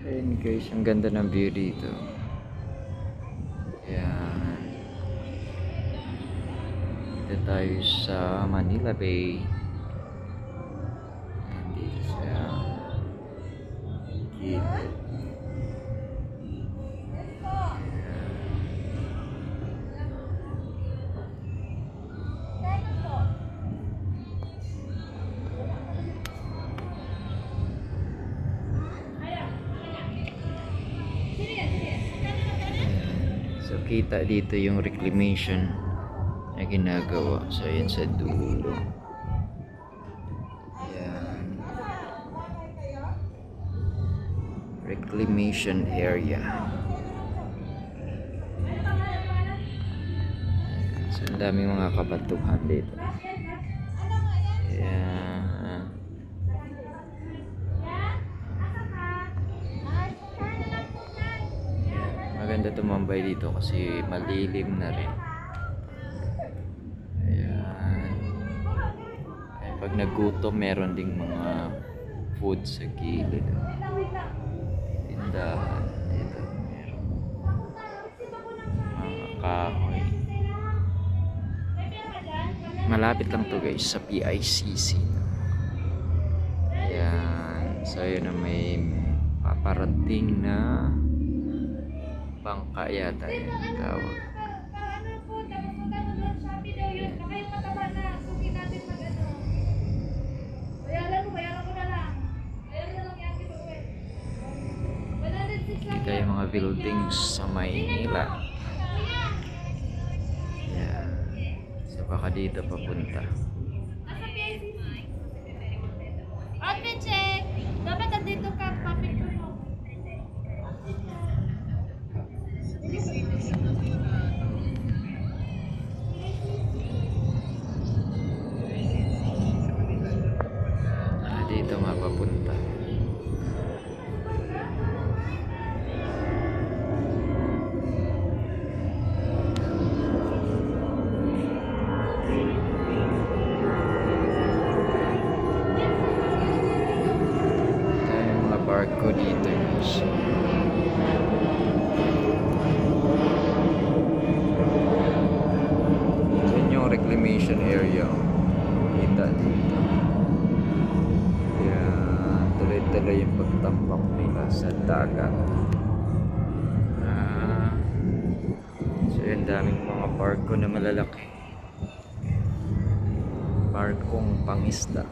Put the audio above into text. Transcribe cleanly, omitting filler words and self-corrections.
Ayun guys, ang ganda ng view dito. Ayan. Dito tayo sa Manila Bay. Ayan, dito sa gilid. So kita dito yung reclamation na ginagawa. So yun sa dulo. Ayan. Reclamation area. So ang daming mga kabatuhan dito. Ayan. Maganda tumambay dito kasi malilim na rin. Ayan. Ay, pag nagutom meron ding mga food sa gilid. Tindahan dito meron mga kahoy. Malapit lang to guys sa PICC. Ayan. So yun na may paparating na bangka yata yun tawag. Kita yung mga buildings sa Maynila. Yeah. So baka dito papunta. Outfit check! Dapat nandito ka, papicture mo. Dito mapapunta. Yung mga barko dito guys. Yan yung reclamation area. Kita dito. Tuloy-tuloy yung pagtambak nila sa dagat. So yun, daming mga barko na malalaki. Barkong pangisda.